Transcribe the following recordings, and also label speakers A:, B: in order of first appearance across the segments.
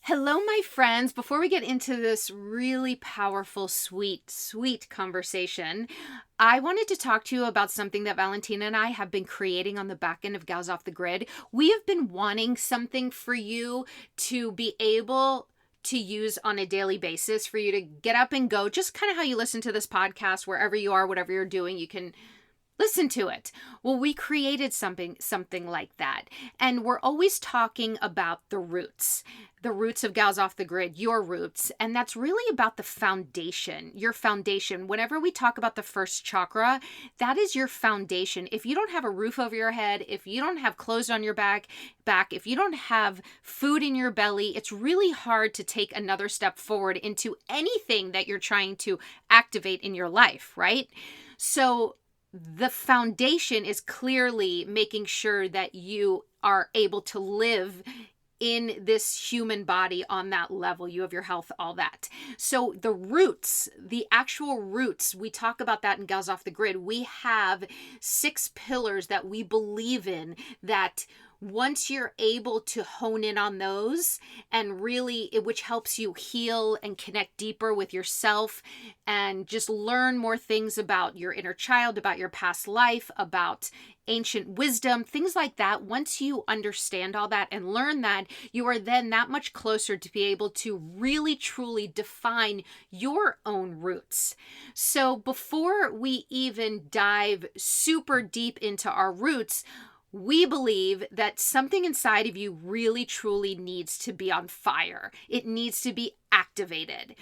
A: Hello, my friends. Before we get into this really powerful, sweet conversation, I wanted to talk to you about something that Valentina and I have been creating on the back end of Gals Off the Grid. We have been wanting something for you to be able to use on a daily basis, for you to get up and go, just kind of how you listen to this podcast, wherever you are, whatever you're doing, you can listen to it. Well, we created something like that. And we're always talking about the roots of Gals Off the Grid, your roots. And that's really about the foundation, your foundation. Whenever we talk about the first chakra, that is your foundation. If you don't have a roof over your head, if you don't have clothes on your back, if you don't have food in your belly, it's really hard to take another step forward into anything that you're trying to activate in your life, right? So the foundation is clearly making sure that you are able to live in this human body on that level. You have your health, all that. So the roots, the actual roots, we talk about that in Gals Off the Grid. We have 6 pillars that we believe in, that once you're able to hone in on those and really, which helps you heal and connect deeper with yourself and just learn more things about your inner child, about your past life, about ancient wisdom, things like that. Once you understand all that and learn that, you are then that much closer to be able to really truly define your own roots. So before we even dive super deep into our roots, we believe that something inside of you really truly needs to be on fire. It needs to be activated.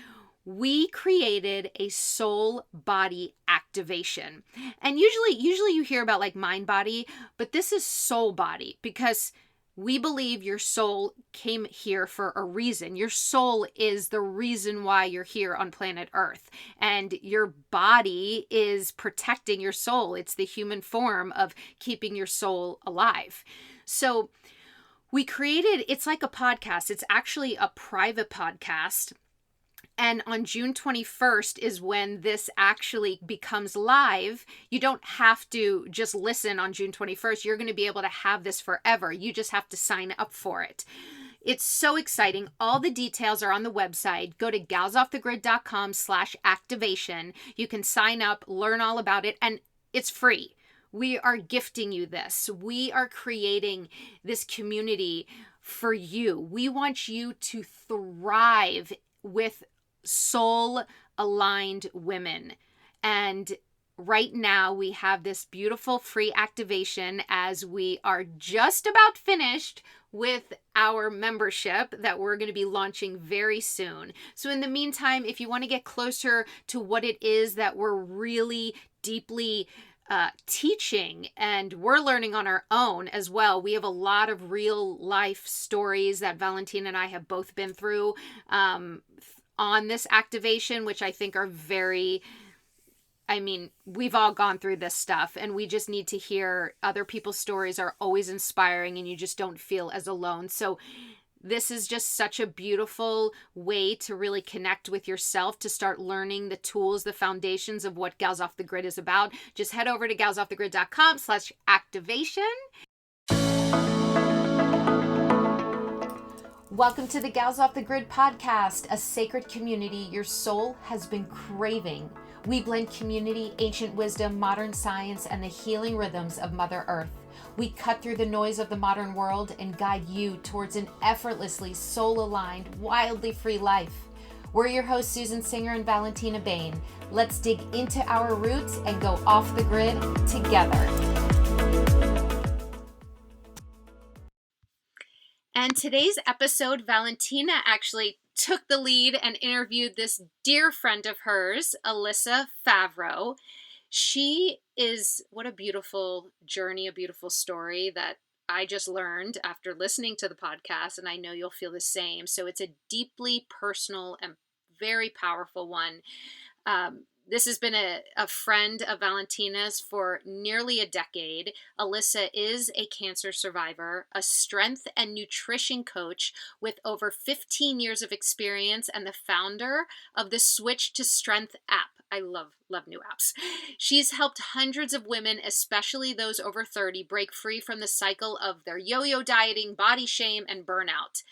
A: We created a soul body activation. And usually you hear about like mind body, but this is soul body, because we believe your soul came here for a reason. Your soul is the reason why you're here on planet Earth. And your body is protecting your soul. It's the human form of keeping your soul alive. So we created, it's like a podcast. It's actually a private podcast. And on June 21st is when this actually becomes live. You don't have to just listen on June 21st. You're going to be able to have this forever. You just have to sign up for it. It's so exciting. All the details are on the website. Go to galsoffthegrid.com/activation. You can sign up, learn all about it, and it's free. We are gifting you this. We are creating this community for you. We want you to thrive with soul aligned women. And right now we have this beautiful free activation, as we are just about finished with our membership that we're going to be launching very soon. So in the meantime, if you want to get closer to what it is that we're really deeply teaching, and we're learning on our own as well. We have a lot of real life stories that Valentina and I have both been through on this activation, which I think are we've all gone through this stuff, and we just need to hear other people's stories. Are always inspiring, and you just don't feel as alone. So this is just such a beautiful way to really connect with yourself, to start learning the tools, the foundations of what Gals Off the Grid is about. Just head over to galsoffthegrid.com/activation. Welcome to the Gals Off the Grid podcast, a sacred community your soul has been craving. We blend community, ancient wisdom, modern science, and the healing rhythms of Mother Earth. We cut through the noise of the modern world and guide you towards an effortlessly soul-aligned, wildly free life. We're your hosts, Susan Singer and Valentina Bain. Let's dig into our roots and go off the grid together. And today's episode, Valentina actually took the lead and interviewed this dear friend of hers, Alyssa Favreau. She is, what a beautiful journey, a beautiful story that I just learned after listening to the podcast, and I know you'll feel the same. So it's a deeply personal and very powerful one. This has been a friend of Valentina's for nearly a decade. Alyssa is a cancer survivor, a strength and nutrition coach with over 15 years of experience, and the founder of the Switch to Strength app. I love new apps. She's helped hundreds of women, especially those over 30, break free from the cycle of their yo-yo dieting, body shame, and burnout.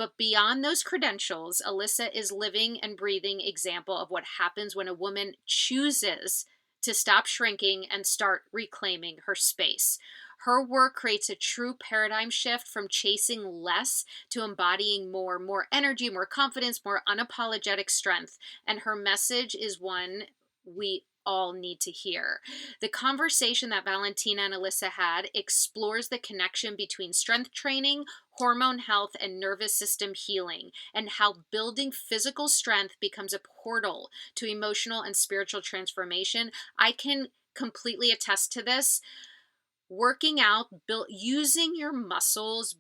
A: But beyond those credentials, Alyssa is living and breathing example of what happens when a woman chooses to stop shrinking and start reclaiming her space. Her work creates a true paradigm shift from chasing less to embodying more energy, more confidence, more unapologetic strength. And her message is one we all need to hear. The conversation that Valentina and Alyssa had explores the connection between strength training, hormone health, and nervous system healing, and how building physical strength becomes a portal to emotional and spiritual transformation. I can completely attest to this. Working out, using your muscles,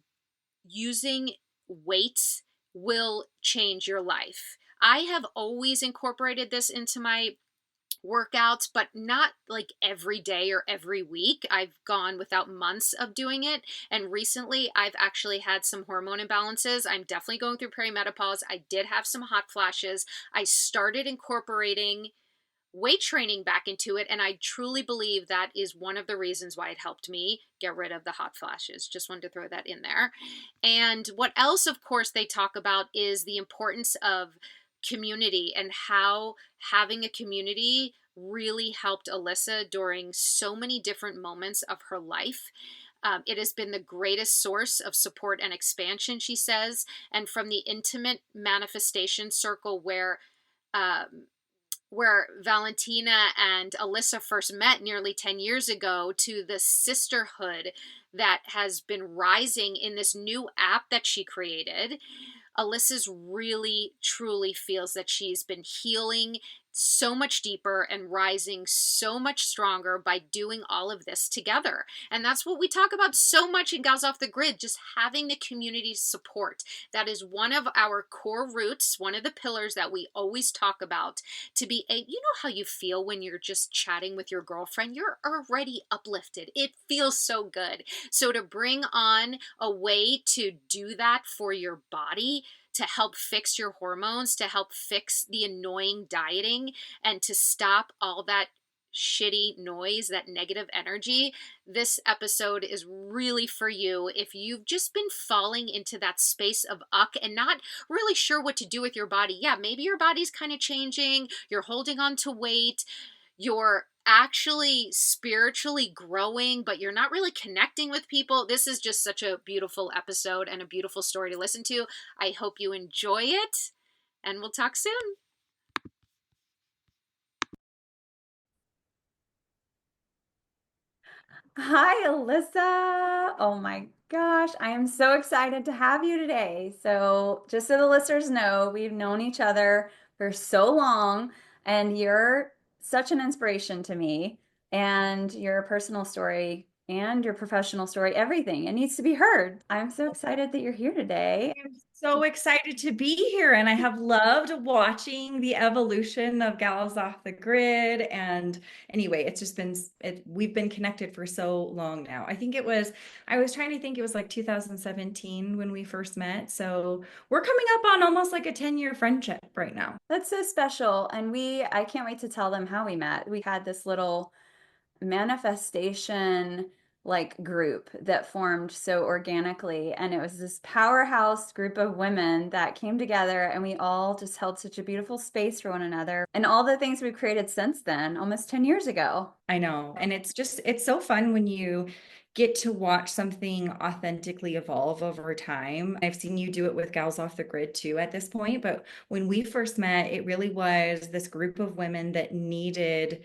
A: using weights will change your life. I have always incorporated this into my workouts, but not like every day or every week. I've gone without months of doing it. And recently, I've actually had some hormone imbalances. I'm definitely going through perimenopause. I did have some hot flashes. I started incorporating weight training back into it. And I truly believe that is one of the reasons why it helped me get rid of the hot flashes. Just wanted to throw that in there. And what else, of course, they talk about is the importance of community and how having a community really helped Alyssa during so many different moments of her life. It has been the greatest source of support and expansion, she says. And from the intimate manifestation circle um, where Valentina and Alyssa first met nearly 10 years ago to the sisterhood that has been rising in this new app that she created. Alyssa's really truly feels that she's been healing so much deeper and rising so much stronger by doing all of this together. And that's what we talk about so much in Gals Off the Grid, just having the community support. That is one of our core roots, one of the pillars that we always talk about. To be a, you know how you feel when you're just chatting with your girlfriend, you're already uplifted. It feels so good. So to bring on a way to do that for your body, to help fix your hormones, to help fix the annoying dieting, and to stop all that shitty noise, that negative energy, this episode is really for you. If you've just been falling into that space of uck and not really sure what to do with your body, yeah, maybe your body's kind of changing, you're holding on to weight, you're actually spiritually growing, but you're not really connecting with people. This is just such a beautiful episode and a beautiful story to listen to. I hope you enjoy it, and we'll talk soon.
B: Hi, Alyssa. Oh my gosh, I am so excited to have you today. So, just so the listeners know, we've known each other for so long, and you're such an inspiration to me. And your personal story and your professional story, everything, it needs to be heard. I'm so excited that you're here today.
C: I'm so excited to be here, and I have loved watching the evolution of Gals Off the Grid. And anyway, it's just been we've been connected for so long now. I was trying to think, it was like 2017 when we first met. So we're coming up on almost like a 10-year friendship right now.
B: That's so special. And I can't wait to tell them how we met. We had this little manifestation like group that formed so organically, and it was this powerhouse group of women that came together, and we all just held such a beautiful space for one another, and all the things we've created since then, almost 10 years ago.
C: I know. And it's so fun when you get to watch something authentically evolve over time. I've seen you do it with Gals Off the Grid too at this point, but when we first met, it really was this group of women that needed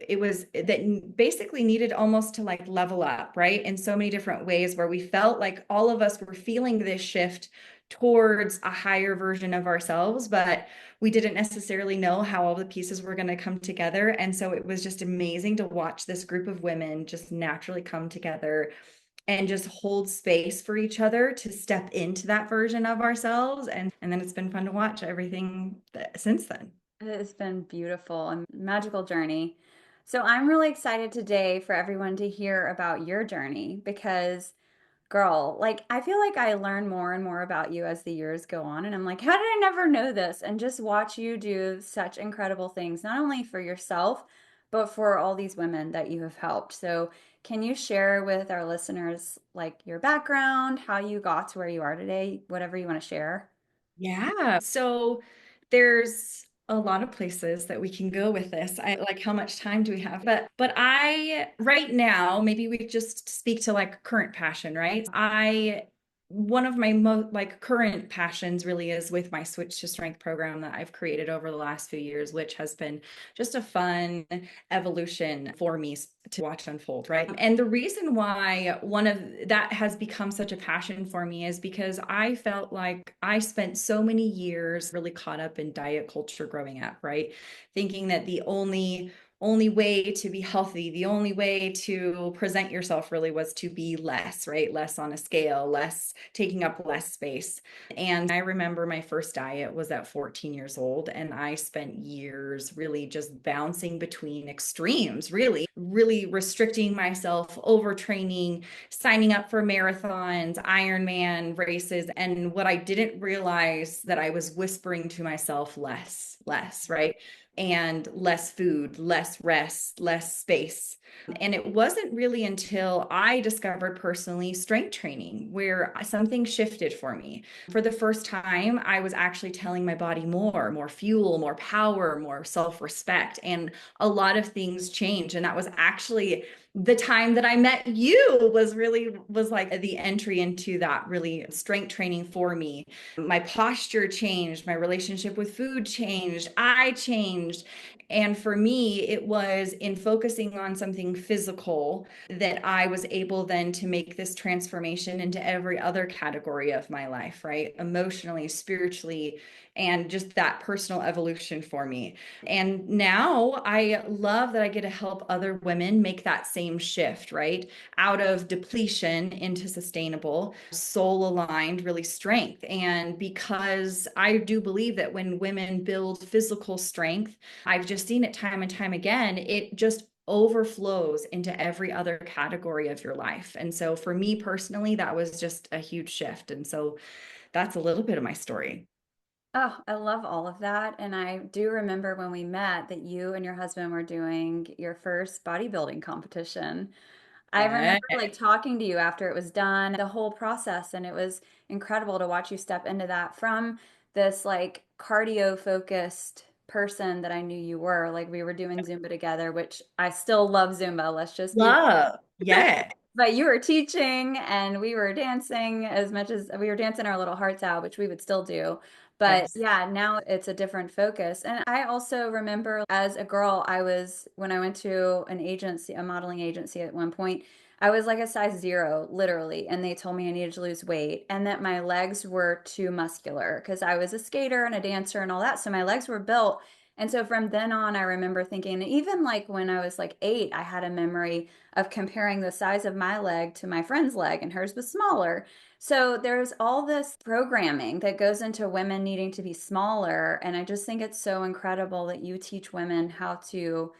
C: it was that basically needed almost to like level up, right? In so many different ways, where we felt like all of us were feeling this shift towards a higher version of ourselves, but we didn't necessarily know how all the pieces were going to come together. And so it was just amazing to watch this group of women just naturally come together and just hold space for each other to step into that version of ourselves. And then it's been fun to watch everything since then.
B: It's been beautiful and magical journey. So I'm really excited today for everyone to hear about your journey because, girl, like I feel like I learn more and more about you as the years go on. And I'm like, how did I never know this? And just watch you do such incredible things, not only for yourself, but for all these women that you have helped. So Can you share with our listeners like your background, how you got to where you are today, whatever you want to share?
C: Yeah. So there's a lot of places that we can go with this. I like how much time do we have? But I right now, maybe we just speak to like current passion, right? I one of my most like current passions really is with my Switch to Strength program that I've created over the last few years, which has been just a fun evolution for me to watch unfold, right? And the reason why one of that has become such a passion for me is because I felt like I spent so many years really caught up in diet culture growing up, right? Thinking that the only way to be healthy, the only way to present yourself really was to be less, right? Less on a scale, less taking up less space. And I remember my first diet was at 14 years old, and I spent years really just bouncing between extremes, really restricting myself, overtraining, signing up for marathons, Ironman races. And what I didn't realize that I was whispering to myself less, right? And less food, less rest, less space. And it wasn't really until I discovered personally strength training where something shifted for me. For the first time, I was actually telling my body more fuel, more power, more self-respect. And a lot of things changed. And that was actually the time that I met you was like the entry into that really strength training for me. My posture changed, my relationship with food changed, I changed. And for me, it was in focusing on something physical that I was able then to make this transformation into every other category of my life, right? Emotionally, spiritually, and just that personal evolution for me. And now I love that I get to help other women make that same shift, right? Out of depletion into sustainable, soul aligned, really strength. And because I do believe that when women build physical strength, I've just seen it time and time again, it just overflows into every other category of your life. And so for me personally, that was just a huge shift. And so that's a little bit of my story.
B: Oh, I love all of that. And I do remember when we met that you and your husband were doing your first bodybuilding competition. I
C: Yeah.
B: remember like talking to you after it was done, the whole process, and it was incredible to watch you step into that from this like cardio focused person that I knew you were. Like we were doing Zumba together, which I still love Zumba. Let's just be
C: Love. Yeah.
B: but you were teaching and we were dancing as much as we were dancing our little hearts out, which we would still do. But
C: Yes.
B: yeah, now it's a different focus. And I also remember as a girl, when I went to an agency, a modeling agency at one point, I was like a size zero, literally. And they told me I needed to lose weight and that my legs were too muscular because I was a skater and a dancer and all that. So my legs were built. And so from then on, I remember thinking, even like when I was like 8, I had a memory of comparing the size of my leg to my friend's leg, and hers was smaller. So there's all this programming that goes into women needing to be smaller. And I just think it's so incredible that you teach women how to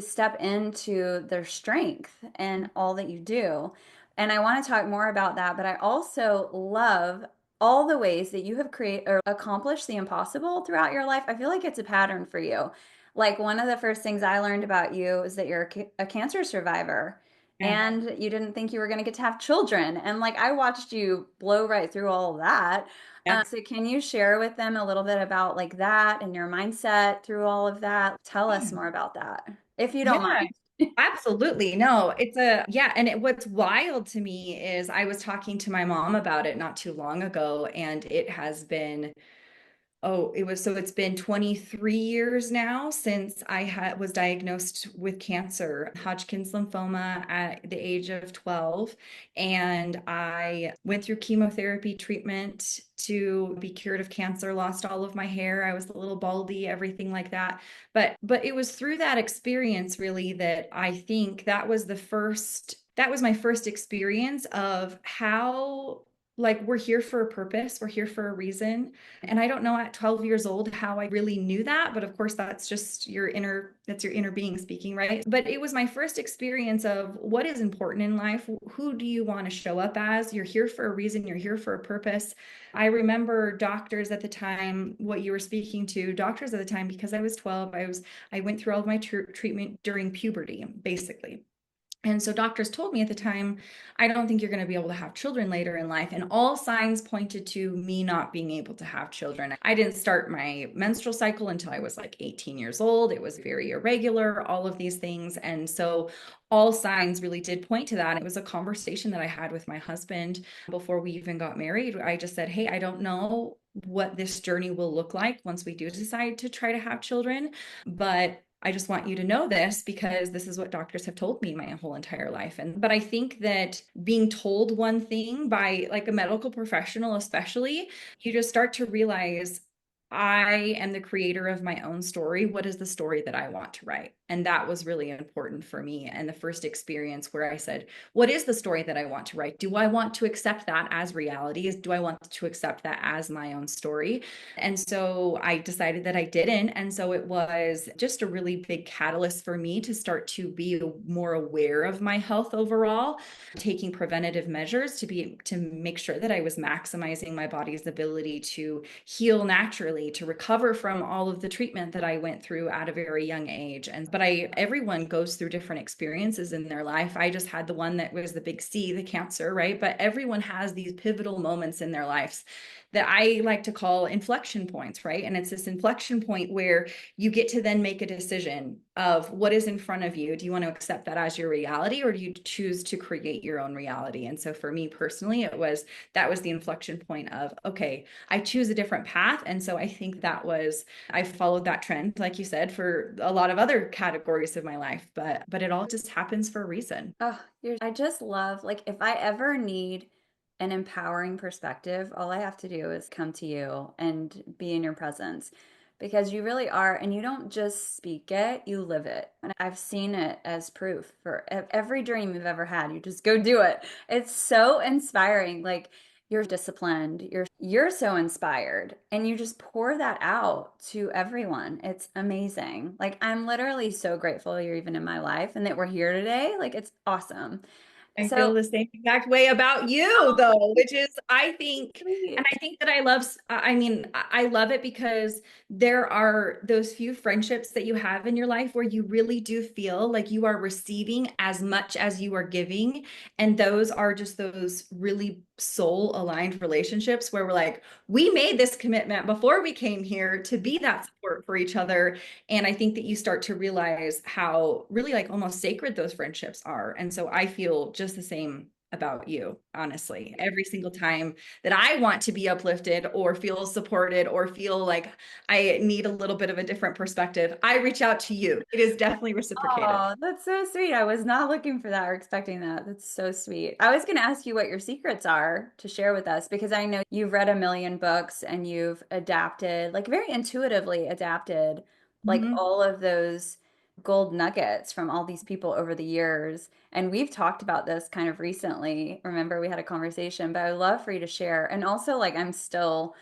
B: step into their strength and all that you do. And I want to talk more about that, but I also love all the ways that you have created or accomplished the impossible throughout your life. I feel like it's a pattern for you. Like one of the first things I learned about you is that you're a cancer survivor
C: Yeah.
B: and you didn't think you were going to get to have children. And like I watched you blow right through all of that.
C: Yeah.
B: So can you share with them a little bit about like that and your mindset through all of that? Tell us more about that, if you don't
C: Yeah.
B: mind.
C: Absolutely. No, it's a, yeah. And what's wild to me is I was talking to my mom about it not too long ago, and it has been it's been 23 years now since was diagnosed with cancer, Hodgkin's lymphoma at the age of 12. And I went through chemotherapy treatment to be cured of cancer, lost all of my hair. I was a little baldy, everything like that. But it was through that experience really that I think that was my first experience of how like we're here for a purpose, we're here for a reason. And I don't know at 12 years old how I really knew that, but of course that's just that's your inner being speaking, right? But it was my first experience of what is important in life. Who do you want to show up as? You're here for a reason, you're here for a purpose. I remember doctors at the time, what you were speaking to, doctors at the time, because I was 12, I went through all of my treatment during puberty, basically. And so doctors told me at the time, I don't think you're going to be able to have children later in life. And all signs pointed to me not being able to have children. I didn't start my menstrual cycle until I was like 18 years old. It was very irregular, all of these things. And so all signs really did point to that. It was a conversation that I had with my husband before we even got married. I just said, hey, I don't know what this journey will look like once we do decide to try to have children, but I just want you to know this because this is what doctors have told me my whole entire life. And but I think that being told one thing by like a medical professional, especially, you just start to realize I am the creator of my own story. What is the story that I want to write? And that was really important for me. And the first experience where I said, what is the story that I want to write? Do I want to accept that as reality? Do I want to accept that as my own story? And so I decided that I didn't. And so it was just a really big catalyst for me to start to be more aware of my health overall, taking preventative measures to make sure that I was maximizing my body's ability to heal naturally, to recover from all of the treatment that I went through at a very young age. And but everyone goes through different experiences in their life. I just had the one that was the big C, the cancer, right? But everyone has these pivotal moments in their lives that I like to call inflection points, right? And it's this inflection point where you get to then make a decision of what is in front of you. Do you want to accept that as your reality, or do you choose to create your own reality? And so for me personally, that was the inflection point of, okay, I choose a different path. And so I think I followed that trend, like you said, for a lot of other categories of my life, but it all just happens for a reason.
B: Oh, I just love, like, if I ever need an empowering perspective, all I have to do is come to you and be in your presence because you really are, and you don't just speak it, you live it. And I've seen it as proof for every dream you've ever had. You just go do it. It's so inspiring. Like, you're disciplined, you're so inspired, and you just pour that out to everyone. It's amazing. Like, I'm literally so grateful you're even in my life and that we're here today. Like, it's awesome.
C: I
B: So,
C: feel the same exact way about you,
B: oh,
C: though, which is, I think, and
B: sweet.
C: I think that I love, I mean, I love it because there are those few friendships that you have in your life where you really do feel like you are receiving as much as you are giving. And those are just those really soul aligned relationships where we're like, we made this commitment before we came here to be that support for each other. And I think that you start to realize how really like almost sacred those friendships are. And so I feel just the same about you, honestly. Every single time that I want to be uplifted or feel supported or feel like I need a little bit of a different perspective, I reach out to you. It is definitely reciprocated.
B: Oh, that's so sweet. I was not looking for that or expecting that. That's so sweet. I was going to ask you what your secrets are to share with us because I know you've read a million books and you've adapted, like very intuitively adapted, like
C: Mhm.
B: all of those gold nuggets from all these people over the years. And we've talked about this kind of recently. Remember, we had a conversation, but I would love for you to share. And also, like, I'm still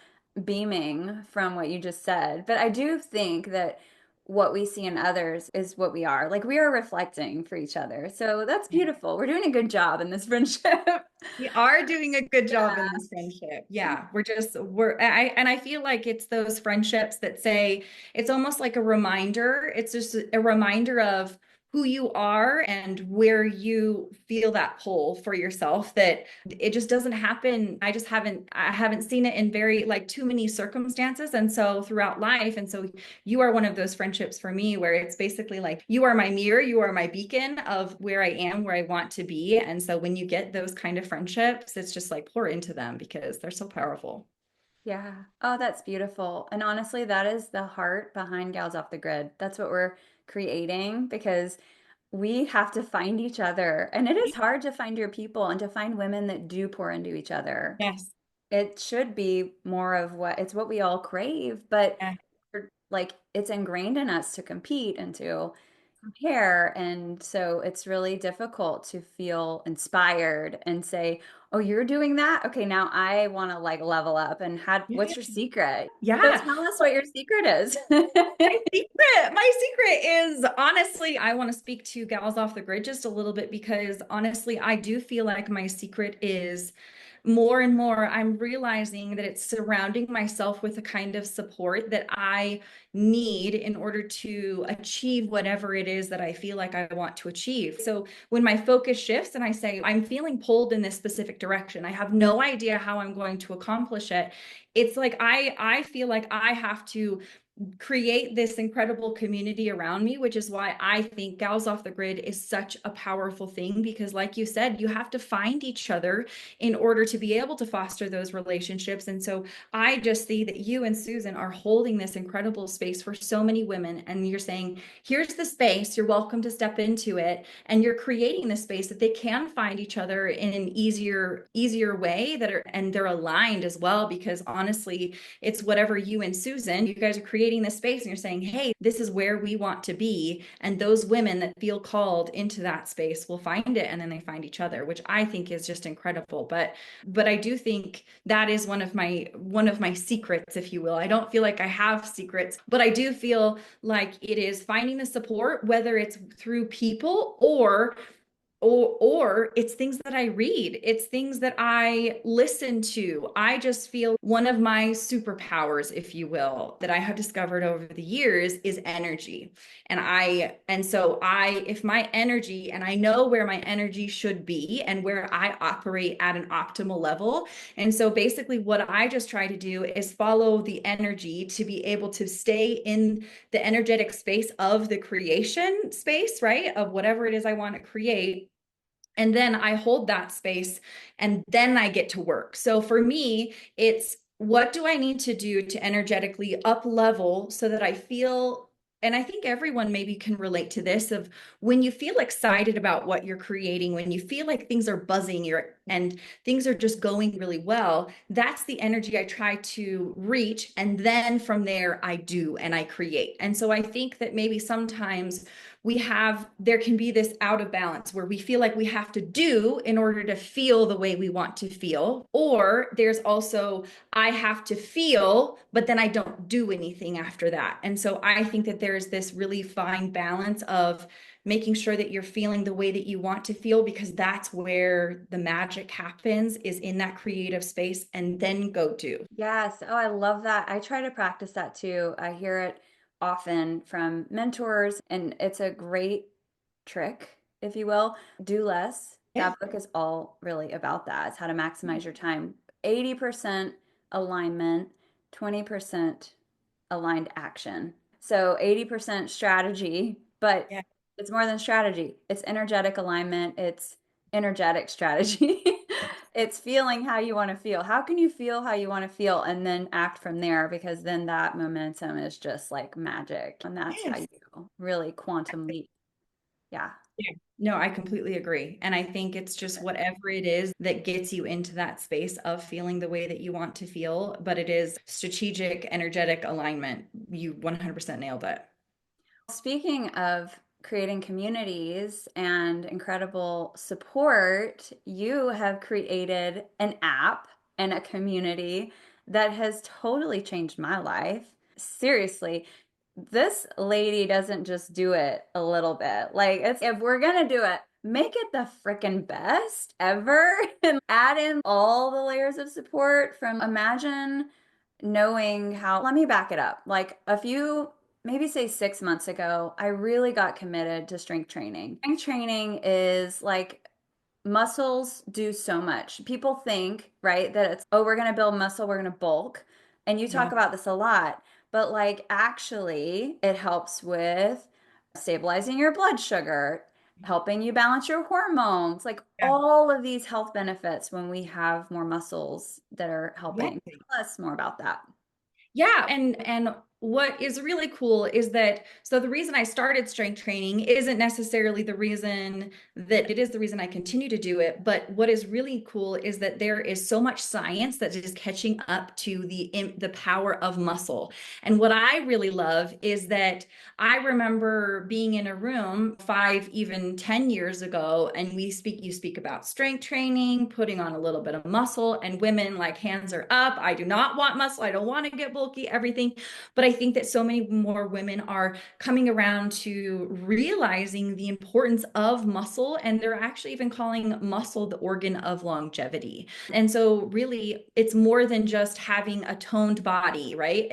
B: beaming from what you just said, but I do think that what we see in others is what we are. Like, we are reflecting for each other. So that's beautiful. We're doing a good job in this friendship.
C: We are doing a good job in
B: Yeah.
C: this friendship. Yeah, I feel like it's those friendships that say it's almost like a reminder. It's just a reminder of who you are and where you feel that pull for yourself that it just doesn't happen. I haven't seen it in very like too many circumstances. And so throughout life, and so you are one of those friendships for me where it's basically like you are my mirror, you are my beacon of where I am, where I want to be. And so when you get those kind of friendships, it's just like pour into them because they're so powerful.
B: Yeah. Oh, that's beautiful. And honestly, that is the heart behind Gals Off the Grid. That's what we're creating because we have to find each other. And it is hard to find your people and to find women that do pour into each other.
C: Yes.
B: It should be more of what we all crave, but
C: Yeah.
B: like it's ingrained in us to compete and to compare. And so it's really difficult to feel inspired and say, oh, you're doing that? Okay, now I want to like level up. And what's
C: Yeah.
B: your secret? So
C: Yeah.
B: tell us what your secret is.
C: My secret is honestly, I want to speak to Gals Off the Grid just a little bit because honestly, I do feel like my secret is more and more, I'm realizing that it's surrounding myself with the kind of support that I need in order to achieve whatever it is that I feel like I want to achieve. So when my focus shifts and I say, I'm feeling pulled in this specific direction, I have no idea how I'm going to accomplish it. It's like I feel like I have to create this incredible community around me, which is why I think Gals Off the Grid is such a powerful thing. Because, like you said, you have to find each other in order to be able to foster those relationships. And so I just see that you and Susan are holding this incredible space for so many women. And you're saying, here's the space, you're welcome to step into it. And you're creating the space that they can find each other in an easier way and they're aligned as well. Because honestly, it's whatever you and Susan, you guys are creating this space and you're saying, hey, this is where we want to be. And those women that feel called into that space will find it, and then they find each other, which I think is just incredible. But I do think that is one of my secrets, if you will. I don't feel like I have secrets, but I do feel like it is finding the support, whether it's through people or it's things that I read, it's things that I listen to. I just feel one of my superpowers, if you will, that I have discovered over the years is energy. And so if my energy, and I know where my energy should be and where I operate at an optimal level. And so basically what I just try to do is follow the energy to be able to stay in the energetic space of the creation space, right? Of whatever it is I want to create. And then I hold that space and then I get to work. So for me, it's what do I need to do to energetically up level so that I feel, and I think everyone maybe can relate to this, of when you feel excited about what you're creating, when you feel like things are buzzing and things are just going really well, that's the energy I try to reach. And then from there, I do and I create. And so I think that maybe sometimes there can be this out of balance where we feel like we have to do in order to feel the way we want to feel. Or there's also, I have to feel, but then I don't do anything after that. And so I think that there's this really fine balance of making sure that you're feeling the way that you want to feel, because that's where the magic happens, is in that creative space, and then go do.
B: Yes. Oh, I love that. I try to practice that too. I hear it often from mentors, and it's a great trick, if you will. Do less.
C: Yeah.
B: That book is all really about that. It's how to maximize your time. 80% alignment, 20% aligned action. So 80% strategy, but
C: Yeah.
B: it's more than strategy. It's energetic alignment, it's energetic strategy. It's feeling how you want to feel. How can you feel how you want to feel and then act from there? Because then that momentum is just like magic. And that's how
C: Yes.
B: you really quantum leap. Yeah.
C: Yeah. No, I completely agree. And I think it's just whatever it is that gets you into that space of feeling the way that you want to feel, but it is strategic, energetic alignment. You 100% nailed it.
B: Speaking of creating communities and incredible support, you have created an app and a community that has totally changed my life. Seriously, this lady doesn't just do it a little bit. Like, it's if we're gonna do it, make it the freaking best ever and add in all the layers of support. From imagine knowing how, let me back it up. Like a few, maybe say 6 months ago, I really got committed to strength training. Strength training is like, muscles do so much. People think, right, that it's, oh, we're going to build muscle, we're going to bulk. And you talk
C: Yeah.
B: about this a lot, but like actually, it helps with stabilizing your blood sugar, helping you balance your hormones, like
C: Yeah.
B: all of these health benefits when we have more muscles that are
C: Yeah.
B: helping. Tell us more about that.
C: Yeah, and what is really cool is that, so the reason I started strength training isn't necessarily the reason that it is the reason I continue to do it, but what is really cool is that there is so much science that is catching up to the power of muscle. And what I really love is that I remember being in a room 5, even 10 years ago, and you speak about strength training, putting on a little bit of muscle, and women like hands are up. I do not want muscle. I don't want to get bulky, everything. But I think that so many more women are coming around to realizing the importance of muscle, and they're actually even calling muscle the organ of longevity. And so really it's more than just having a toned body, right?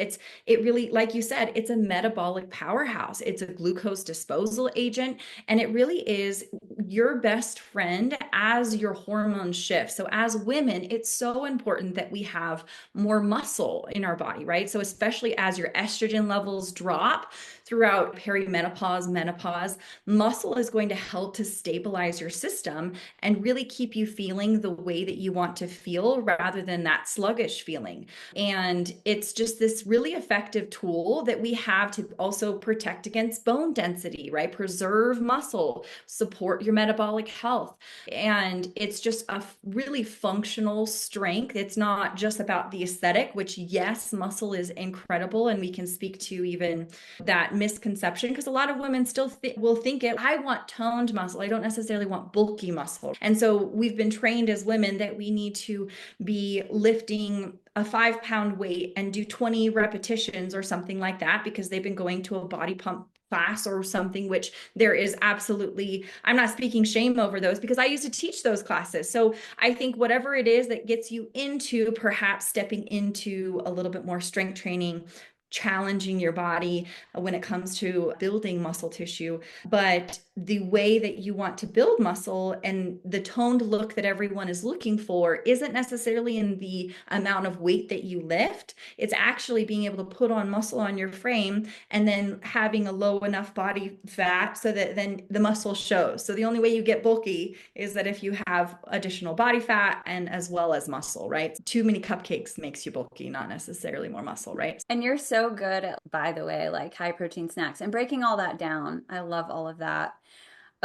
C: It really, like you said, it's a metabolic powerhouse. It's a glucose disposal agent, and it really is your best friend as your hormones shift. So as women, it's so important that we have more muscle in our body, right? So especially as your estrogen levels drop throughout perimenopause, menopause, muscle is going to help to stabilize your system and really keep you feeling the way that you want to feel rather than that sluggish feeling. And it's just this really effective tool that we have to also protect against bone density, right? Preserve muscle, support your metabolic health. And it's just a really functional strength. It's not just about the aesthetic, which, yes, muscle is incredible. And we can speak to even that misconception because a lot of women still will think it. I want toned muscle. I don't necessarily want bulky muscle. And so we've been trained as women that we need to be lifting a 5-pound weight and do 20 repetitions or something like that because they've been going to a body pump class or something, which there is absolutely, I'm not speaking shame over those because I used to teach those classes. So I think whatever it is that gets you into perhaps stepping into a little bit more strength training, challenging your body when it comes to building muscle tissue, but the way that you want to build muscle and the toned look that everyone is looking for isn't necessarily in the amount of weight that you lift. It's actually being able to put on muscle on your frame and then having a low enough body fat so that then the muscle shows. So the only way you get bulky is that if you have additional body fat and as well as muscle, right? Too many cupcakes makes you bulky, not necessarily more muscle, right?
B: And you're so good at, by the way, like high protein snacks and breaking all that down. I love all of that.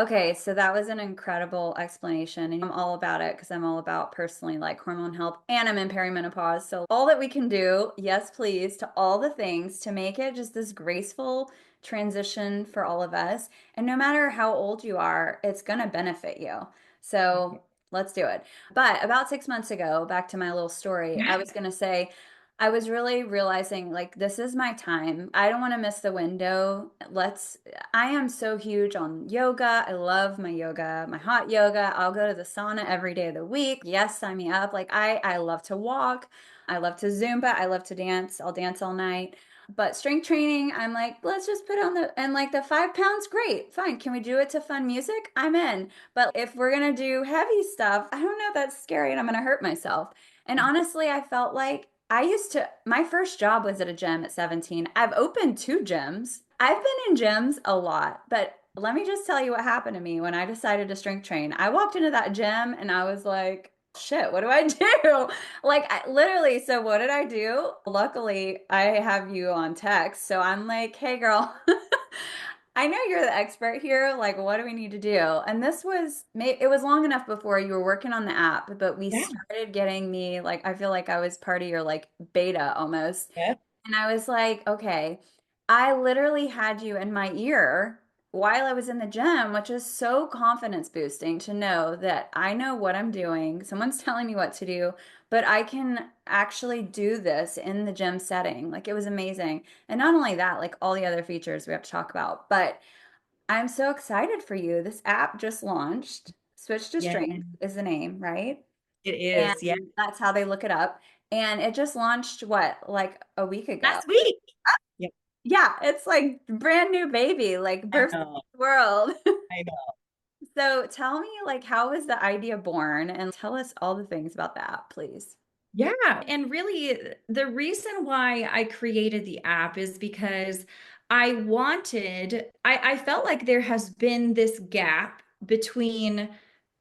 B: Okay, so that was an incredible explanation, and I'm all about it because I'm all about personally like hormone health and I'm in perimenopause. So, all that we can do, yes, please, to all the things to make it just this graceful transition for all of us. And no matter how old you are, it's going to benefit you. So, let's do it. But about 6 months ago, back to my little story, I was going to say, I was really realizing like this is my time. I don't want to miss the window. I am so huge on yoga. I love my yoga, my hot yoga. I'll go to the sauna every day of the week. Yes, sign me up. Like I love to walk. I love to Zumba. I love to dance. I'll dance all night. But strength training, I'm like, let's just put on and like the 5 pounds, great, fine. Can we do it to fun music? I'm in. But if we're gonna do heavy stuff, I don't know, that's scary and I'm gonna hurt myself. And honestly, I felt like my first job was at a gym at 17. I've opened 2 gyms. I've been in gyms a lot, but let me just tell you what happened to me when I decided to strength train. I walked into that gym and I was like, shit, what do I do? Like, literally, so what did I do? Luckily, I have you on text. So I'm like, hey, girl, I know you're the expert here. Like, what do we need to do? And it was long enough before you were working on the app, but we
C: Yeah.
B: started getting me, like, I feel like I was part of your like beta almost.
C: Yeah.
B: And I was like, okay, I literally had you in my ear while I was in the gym, which is so confidence boosting to know that I know what I'm doing. Someone's telling me what to do, but I can actually do this in the gym setting. Like it was amazing. And not only that, like all the other features we have to talk about, but I'm so excited for you. This app just launched. Switch to
C: Yeah,
B: Strength is the name, right?
C: it
B: And
C: is. Yeah.
B: that's how they look it up. And it just launched what, like a week ago?
C: Last week. Yeah,
B: Yeah, it's like brand new baby, like
C: I
B: birth of
C: know.
B: the world.
C: I know.
B: So tell me, like, how was the idea born? And tell us all the things about the app, please.
C: Yeah. And really, the reason why I created the app is because I felt like there has been this gap between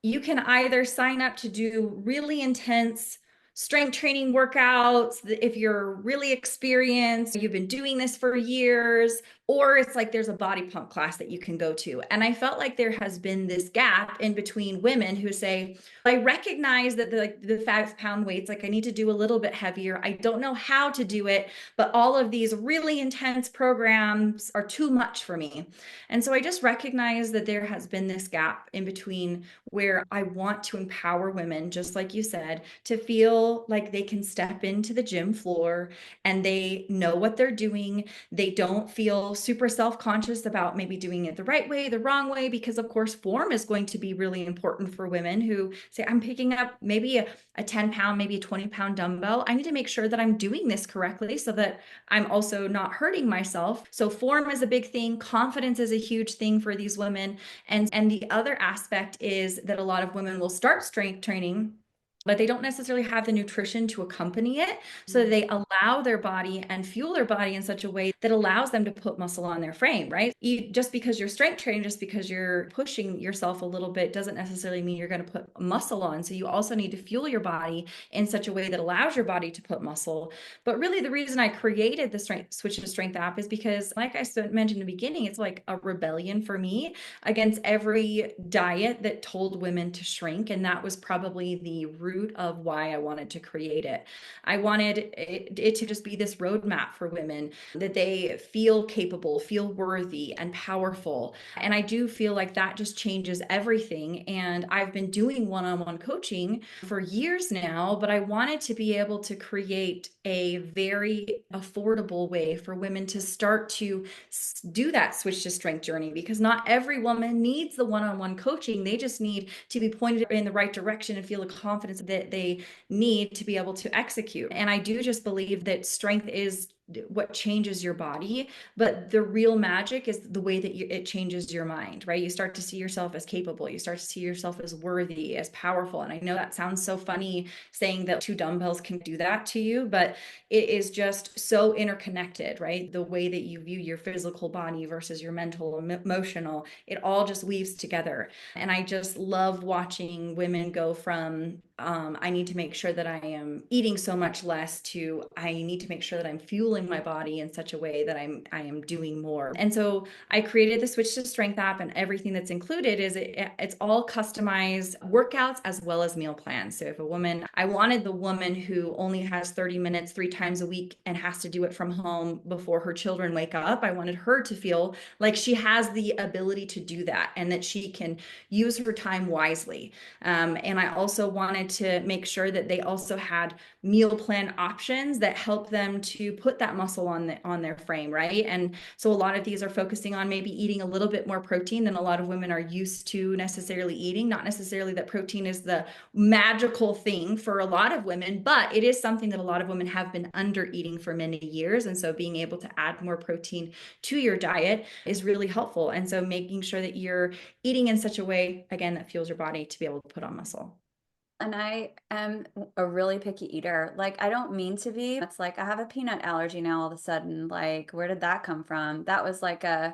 C: you can either sign up to do really intense strength training workouts if you're really experienced, you've been doing this for years, or it's like there's a body pump class that you can go to. And I felt like there has been this gap in between women who say, I recognize that the 5-pound weights, like I need to do a little bit heavier. I don't know how to do it, but all of these really intense programs are too much for me. And so I just recognize that there has been this gap in between where I want to empower women, just like you said, to feel feel like they can step into the gym floor and they know what they're doing. They don't feel super self-conscious about maybe doing it the right way, the wrong way, because of course, form is going to be really important for women who say, I'm picking up maybe a 10 pound, maybe a 20-pound dumbbell. I need to make sure that I'm doing this correctly so that I'm also not hurting myself. So form is a big thing. Confidence is a huge thing for these women. And the other aspect is that a lot of women will start strength training, but they don't necessarily have the nutrition to accompany it. So they allow their body and fuel their body in such a way that allows them to put muscle on their frame, right? Just because you're strength training, just because you're pushing yourself a little bit, doesn't necessarily mean you're going to put muscle on. So you also need to fuel your body in such a way that allows your body to put muscle. But really, the reason I created the Switch to Strength app is because, like I mentioned in the beginning, it's like a rebellion for me against every diet that told women to shrink. And that was probably the root of why I wanted to create it. I wanted it to just be this roadmap for women that they feel capable, feel worthy, and powerful. And I do feel like that just changes everything. And I've been doing one-on-one coaching for years now, but I wanted to be able to create a very affordable way for women to start to do that switch to strength journey, because not every woman needs the one-on-one coaching. They just need to be pointed in the right direction and feel the confidence that they need to be able to execute. And I do just believe that strength is what changes your body, but the real magic is the way that it changes your mind, right? You start to see yourself as capable. You start to see yourself as worthy, as powerful. And I know that sounds so funny saying that two dumbbells can do that to you, but it is just so interconnected, right? The way that you view your physical body versus your mental, emotional, it all just weaves together. And I just love watching women go from I need to make sure that I am eating so much less to I need to make sure that I'm fueling my body in such a way that I am doing more. And so I created the Switch to Strength app, and everything that's included is it's all customized workouts as well as meal plans. So if I wanted the woman who only has 30 minutes 3 times a week and has to do it from home before her children wake up, I wanted her to feel like she has the ability to do that and that she can use her time wisely. And I also wanted to make sure that they also had meal plan options that help them to put that muscle on their frame, right? And so a lot of these are focusing on maybe eating a little bit more protein than a lot of women are used to necessarily eating. Not necessarily that protein is the magical thing for a lot of women, but it is something that a lot of women have been under eating for many years. And so being able to add more protein to your diet is really helpful. And so making sure that you're eating in such a way, again, that fuels your body to be able to put on muscle.
B: And I am a really picky eater. Like, I don't mean to be. It's like I have a peanut allergy now all of a sudden. Like, where did that come from? That was like I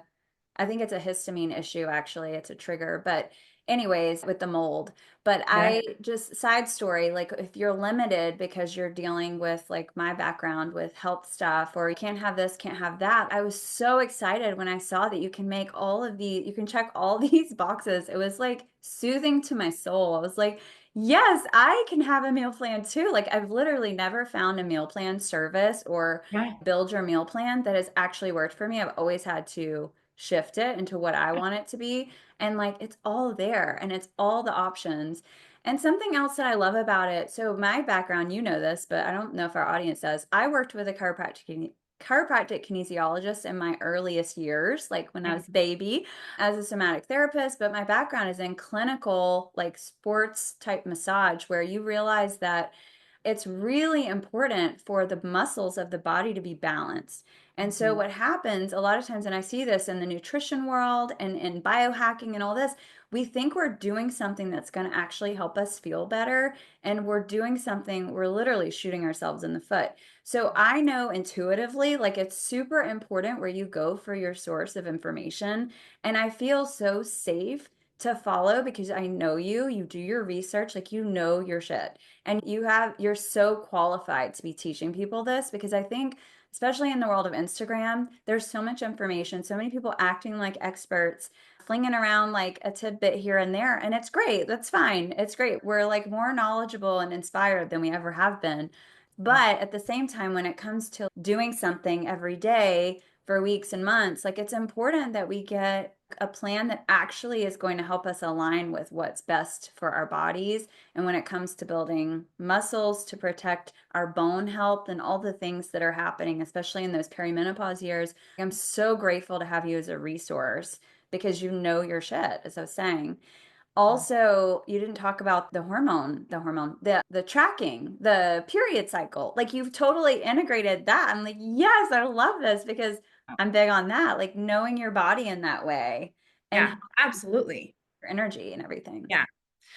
B: think it's a histamine issue, actually. It's a trigger. But, anyways, with the mold. But
C: Yeah.
B: I just, side story, like, if you're limited because you're dealing with, like, my background with health stuff, or you can't have this, can't have that, I was so excited when I saw that you can make all of the, you can check all these boxes. It was like soothing to my soul. I was like, yes, I can have a meal plan too. Like, I've literally never found a meal plan service or
C: Yeah.
B: build your meal plan that has actually worked for me. I've always had to shift it into what I want it to be. And like, it's all there and it's all the options. And something else that I love about it, so my background, you know this, but I don't know if our audience does. I worked with a chiropractic kinesiologist in my earliest years, like when I was a baby, as a somatic therapist, but my background is in clinical, like sports type massage, where you realize that it's really important for the muscles of the body to be balanced. And so
C: Mhm.
B: what happens a lot of times, and I see this in the nutrition world and in biohacking and all this, we think we're doing something that's going to actually help us feel better. And we're doing something, we're literally shooting ourselves in the foot. So I know intuitively, like it's super important where you go for your source of information. And I feel so safe to follow because I know you do your research, like you know your shit. And you're so qualified to be teaching people this because I think, especially in the world of Instagram, there's so much information, so many people acting like experts, flinging around like a tidbit here and there. And it's great. That's fine. It's great. We're like more knowledgeable and inspired than we ever have been. But at the same time, when it comes to doing something every day for weeks and months, like it's important that we get a plan that actually is going to help us align with what's best for our bodies. And when it comes to building muscles to protect our bone health and all the things that are happening, especially in those perimenopause years, I'm so grateful to have you as a resource because you know your shit, as I was saying. Also, you didn't talk about the tracking, the period cycle. Like you've totally integrated that. I'm like, yes, I love this because I'm big on that, like knowing your body in that way and
C: Yeah, absolutely.
B: your energy and everything.
C: Yeah.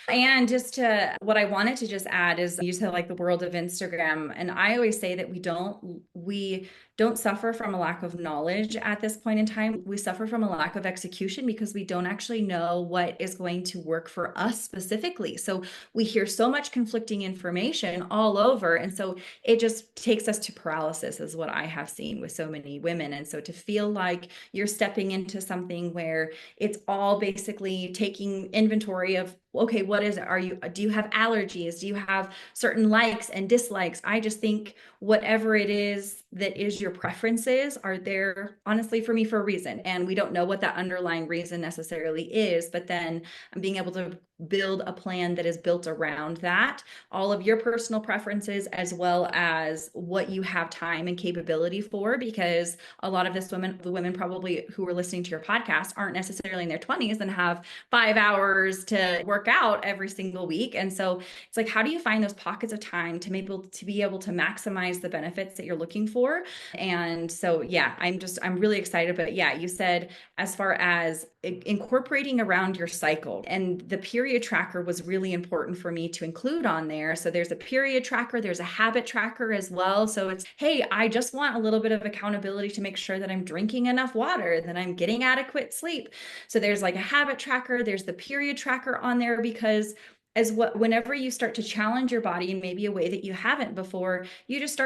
C: And just to what I wanted to just add is you said like the world of Instagram. And I always say that we don't suffer from a lack of knowledge at this point in time. We suffer from a lack of execution because we don't actually know what is going to work for us specifically. So we hear so much conflicting information all over. And so it just takes us to paralysis, is what I have seen with so many women. And so to feel like you're stepping into something where it's all basically taking inventory of, okay, what is it? Do you have allergies? Do you have certain likes and dislikes? I just think whatever it is that is your preferences are there, honestly, for me for a reason. And we don't know what that underlying reason necessarily is, but then being able to build a plan that is built around that, all of your personal preferences, as well as what you have time and capability for, because a lot of the women probably who are listening to your podcast aren't necessarily in their 20s and have 5 hours to work out every single week. And so it's like, how do you find those pockets of time to be able to maximize the benefits that you're looking for? And so, yeah, I'm really excited. But yeah, you said as far as incorporating around your cycle, and the period tracker was really important for me to include on there. So there's a period tracker, there's a habit tracker as well. So it's, hey, I just want a little bit of accountability to make sure that I'm drinking enough water, that I'm getting adequate sleep. So there's like a habit tracker, there's the period tracker on there, because whenever you start to challenge your body in maybe a way that you haven't before, you just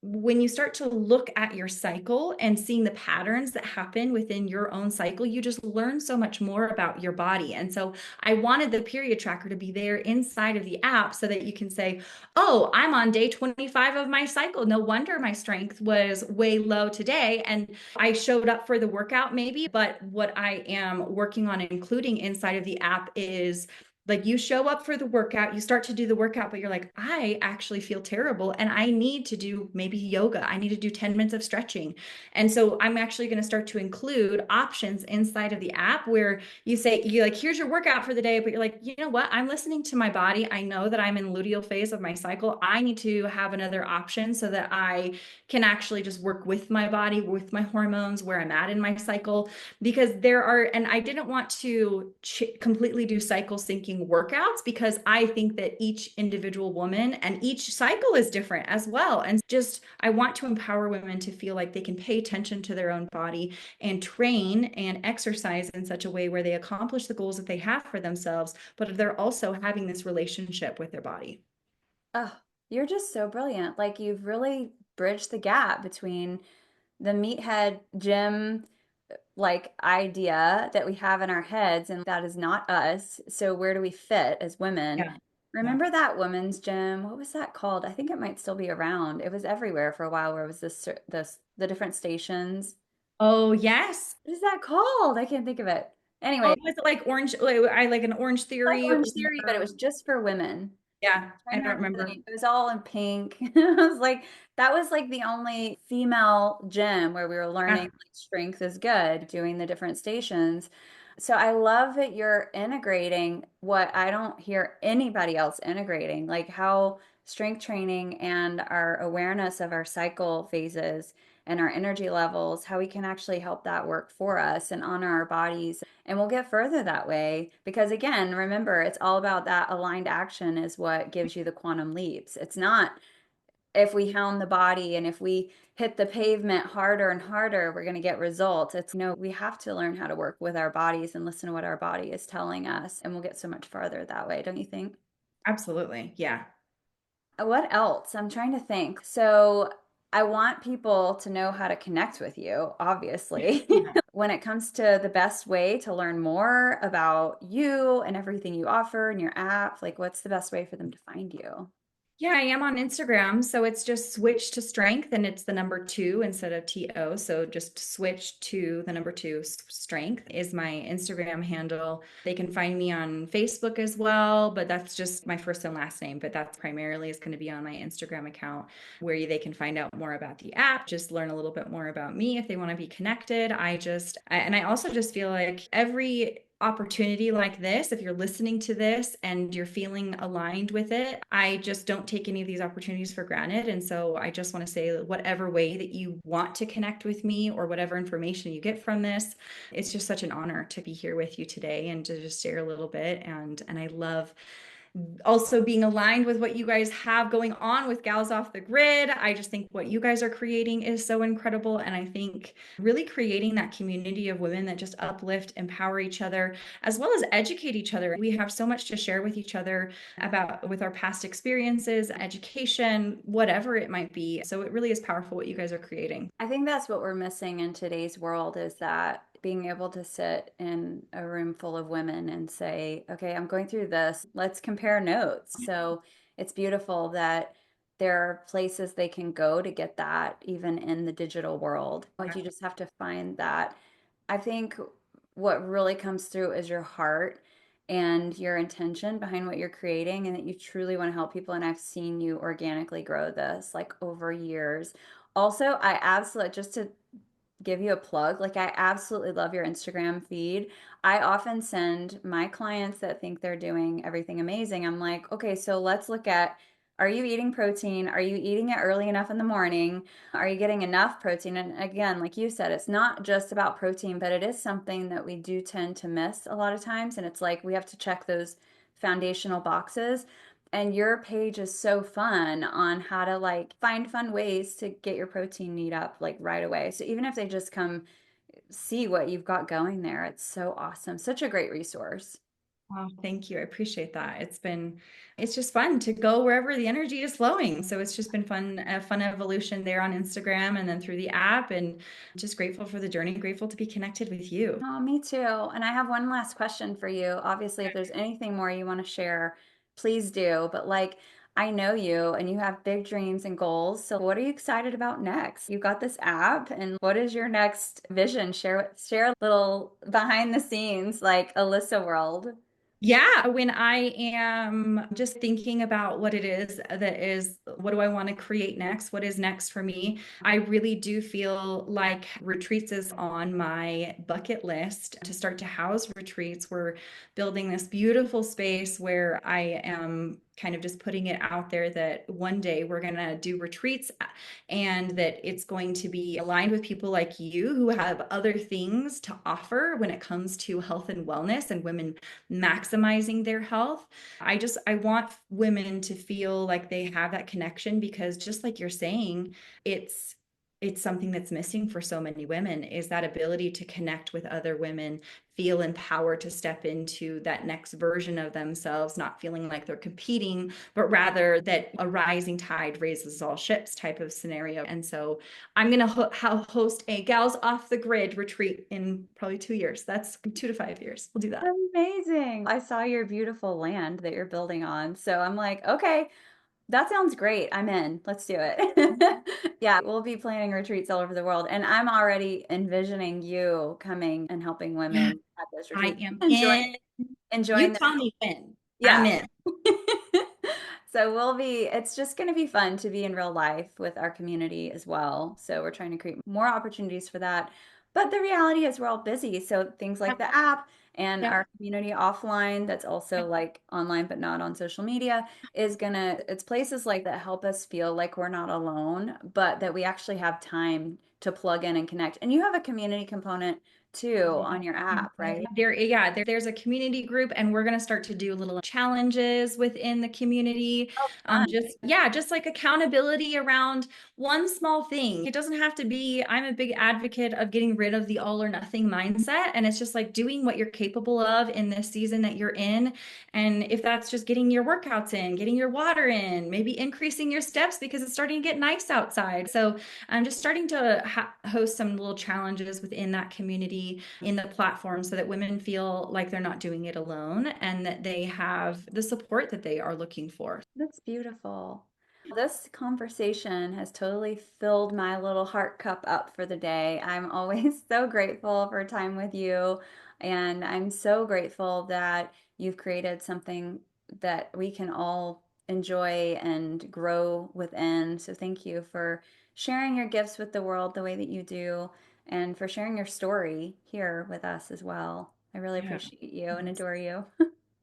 C: when you start to look at your cycle and seeing the patterns that happen within your own cycle, you just learn so much more about your body. And so I wanted the period tracker to be there inside of the app so that you can say, oh, I'm on day 25 of my cycle. No wonder my strength was way low today. And I showed up for the workout maybe, but what I am working on including inside of the app is, like, you show up for the workout, you start to do the workout, but you're like, I actually feel terrible and I need to do maybe yoga. I need to do 10 minutes of stretching. And so I'm actually going to start to include options inside of the app where you like, here's your workout for the day, but you're like, you know what? I'm listening to my body. I know that I'm in luteal phase of my cycle. I need to have another option so that I can actually just work with my body, with my hormones, where I'm at in my cycle, because and I didn't want to completely do cycle syncing workouts, because I think that each individual woman and each cycle is different as well. And just, I want to empower women to feel like they can pay attention to their own body and train and exercise in such a way where they accomplish the goals that they have for themselves, but they're also having this relationship with their body.
B: Oh, you're just so brilliant. Like you've really bridged the gap between the meathead gym like idea that we have in our heads, and that is not us. So where do we fit as women?
C: Yeah. Yeah.
B: Remember that women's gym? What was that called? I think it might still be around. It was everywhere for a while where it was the different stations.
C: Oh, yes.
B: What is that called? I can't think of it.
C: Oh,
B: Anyway,
C: was it like orange? I like an Orange
B: like
C: Theory
B: Orange Theory, but it
C: or
B: was just for women.
C: yeah, I
B: Trying to
C: don't
B: remember the
C: remember.
B: name. It was all in pink. It was like that was like the only female gym where we were learning
C: Yeah,
B: like strength is good, doing the different stations. So I love that you're integrating what I don't hear anybody else integrating, like how strength training and our awareness of our cycle phases and our energy levels, how we can actually help that work for us and honor our bodies. And we'll get further that way because, again, remember, it's all about that aligned action is what gives you the quantum leaps. It's not if we hound the body and if we hit the pavement harder and harder, we're going to get results. It's no, we have to learn how to work with our bodies and listen to what our body is telling us. And we'll get so much farther that way, don't you think?
C: absolutely. Yeah.
B: What else? I'm trying to think. So I want people to know how to connect with you, obviously. When it comes to the best way to learn more about you and everything you offer in your app, like what's the best way for them to find you?
C: Yeah, I am on Instagram. So it's just switch to strength and it's the number two instead of TO. So just switch to the number two. Strength is my Instagram handle. They can find me on Facebook as well, but that's just my first and last name. But that's primarily is going to be on my Instagram account where they can find out more about the app, just learn a little bit more about me if they want to be connected. And I also just feel like every opportunity like this, if you're listening to this and you're feeling aligned with it, I just don't take any of these opportunities for granted. And so I just want to say that whatever way that you want to connect with me or whatever information you get from this, it's just such an honor to be here with you today and to just share a little bit. And I love also being aligned with what you guys have going on with Gals Off the Grid. I just think what you guys are creating is so incredible. And I think really creating that community of women that just uplift, empower each other, as well as educate each other. We have so much to share with each other about with our past experiences, education, whatever it might be. So it really is powerful what you guys are creating.
B: I think that's what we're missing in today's world is that being able to sit in a room full of women and say, okay, I'm going through this. Let's compare notes. So it's beautiful that there are places they can go to get that, even in the digital world. Like you just have to find that. I think what really comes through is your heart and your intention behind what you're creating, and that you truly want to help people. And I've seen you organically grow this like over years. Also, I absolutely, just to give you a plug, like I absolutely love your Instagram feed. I often send my clients that think they're doing everything amazing. I'm like, okay, so let's look at, are you eating protein? Are you eating it early enough in the morning? Are you getting enough protein? And again, like you said, it's not just about protein, but it is something that we do tend to miss a lot of times. And it's like we have to check those foundational boxes. And your page is so fun on how to like find fun ways to get your protein need up like right away. So even if they just come see what you've got going there, it's so awesome. Such a great resource.
C: Oh, thank you. I appreciate that. It's just fun to go wherever the energy is flowing. So it's just been fun, a fun evolution there on Instagram and then through the app, and just grateful for the journey, grateful to be connected with you.
B: Oh, me too. And I have one last question for you. Obviously, if there's anything more you want to share, please do. But like, I know you and you have big dreams and goals. So what are you excited about next? You got this app, and what is your next vision? Share a little behind the scenes, like Alyssa world.
C: Yeah, when I am just thinking about what do I want to create next? What is next for me? I really do feel like retreats is on my bucket list to start to house retreats. We're building this beautiful space where I am kind of just putting it out there that one day we're going to do retreats and that it's going to be aligned with people like you who have other things to offer when it comes to health and wellness and women maximizing their health. I want women to feel like they have that connection because just like you're saying, it's it's something that's missing for so many women is that ability to connect with other women, feel empowered to step into that next version of themselves, not feeling like they're competing, but rather that a rising tide raises all ships type of scenario. And so I'm going to host a Gals Off the Grid retreat in probably 2 years. That's 2 to 5 years. We'll do that.
B: Amazing. I saw your beautiful land that you're building on. So I'm like, okay, that sounds great. I'm in. Let's do it. Yeah, we'll be planning retreats all over the world. And I'm already envisioning you coming and helping
C: Yeah,
B: women at those
C: I
B: retreats.
C: am
B: Enjoying
C: in. You
B: enjoying the
C: tell me when. I'm
B: yeah.
C: in.
B: So it's just going to be fun to be in real life with our community as well. So we're trying to create more opportunities for that. But the reality is we're all busy. So things like
C: Yep,
B: the app and
C: yep,
B: our community offline, that's also
C: yep.
B: like online but not on social media, it's places like that help us feel like we're not alone, but that we actually have time to plug in and connect. And you have a community component too on your app, right?
C: There's a community group, and we're gonna start to do little challenges within the community.
B: Oh, fun.
C: Just like accountability around one small thing. It doesn't have to be, I'm a big advocate of getting rid of the all or nothing mindset. And it's just like doing what you're capable of in this season that you're in. And if that's just getting your workouts in, getting your water in, maybe increasing your steps because it's starting to get nice outside. So I'm just starting to host some little challenges within that community in the platform so that women feel like they're not doing it alone and that they have the support that they are looking for.
B: That's beautiful. This conversation has totally filled my little heart cup up for the day. I'm always so grateful for time with you, and I'm so grateful that you've created something that we can all enjoy and grow within. So thank you for sharing your gifts with the world the way that you do, and for sharing your story here with us as well. I really
C: Yeah.
B: appreciate you and adore you.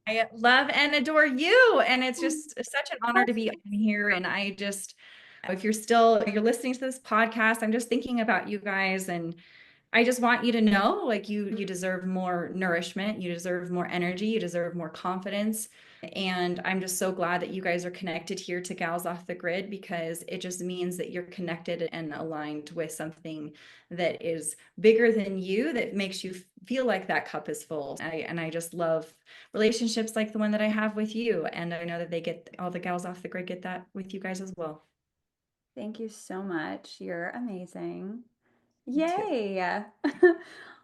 C: I love and adore you. And it's just such an honor to be on here. And if you're listening to this podcast, I'm just thinking about you guys, and I just want you to know, like, you deserve more nourishment, you deserve more energy, you deserve more confidence. And I'm just so glad that you guys are connected here to Gals Off the Grid, because it just means that you're connected and aligned with something that is bigger than you, that makes you feel like that cup is full. And I just love relationships like the one that I have with you. And I know that all the Gals Off the Grid get that with you guys as well.
B: Thank you so much. You're amazing.
C: You too.
B: Yay!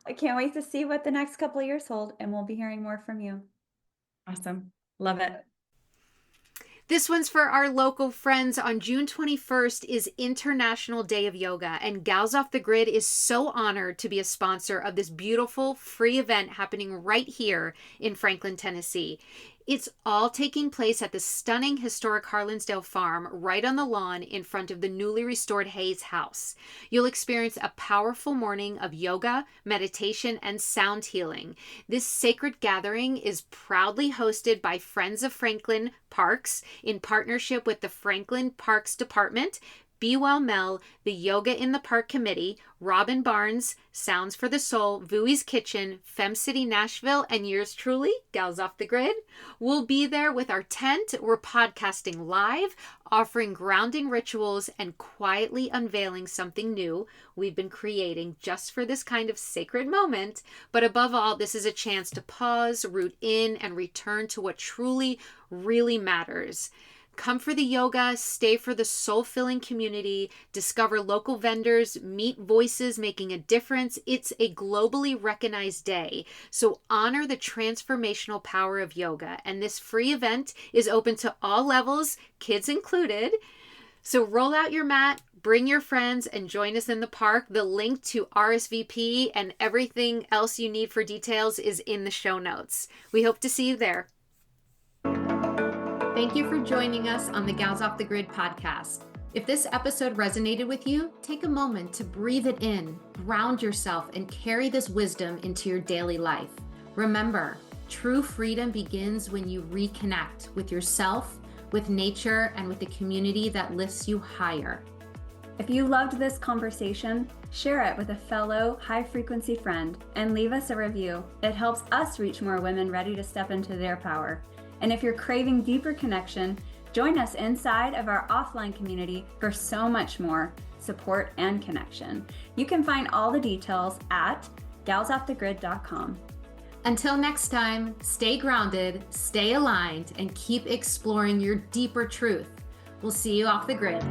B: I can't wait to see what the next couple of years hold, and we'll be hearing more from you.
C: Awesome. Love it.
A: This one's for our local friends. On June 21st is International Day of Yoga, and Gals Off the Grid is so honored to be a sponsor of this beautiful free event happening right here in Franklin, Tennessee. It's all taking place at the stunning historic Harlansdale Farm, right on the lawn in front of the newly restored Hayes House. You'll experience a powerful morning of yoga, meditation, and sound healing. This sacred gathering is proudly hosted by Friends of Franklin Parks in partnership with the Franklin Parks Department, Be Well Mel, the Yoga in the Park Committee, Robin Barnes, Sounds for the Soul, Vui's Kitchen, Fem City Nashville, and yours truly, Gals Off the Grid. We'll be there with our tent. We're podcasting live, offering grounding rituals, and quietly unveiling something new we've been creating just for this kind of sacred moment. But above all, this is a chance to pause, root in, and return to what truly, really matters. Come for the yoga, stay for the soul-filling community, discover local vendors, meet voices making a difference. It's a globally recognized day, so honor the transformational power of yoga. And this free event is open to all levels, kids included. So roll out your mat, bring your friends, and join us in the park. The link to RSVP and everything else you need for details is in the show notes. We hope to see you there. Thank you for joining us on the Gals Off the Grid podcast. If this episode resonated with you, take a moment to breathe it in, ground yourself, and carry this wisdom into your daily life. Remember, true freedom begins when you reconnect with yourself, with nature, and with the community that lifts you higher.
B: If you loved this conversation, share it with a fellow high-frequency friend and leave us a review. It helps us reach more women ready to step into their power. And if you're craving deeper connection, join us inside of our offline community for so much more support and connection. You can find all the details at galsoffthegrid.com.
A: Until next time, stay grounded, stay aligned, and keep exploring your deeper truth. We'll see you off the grid.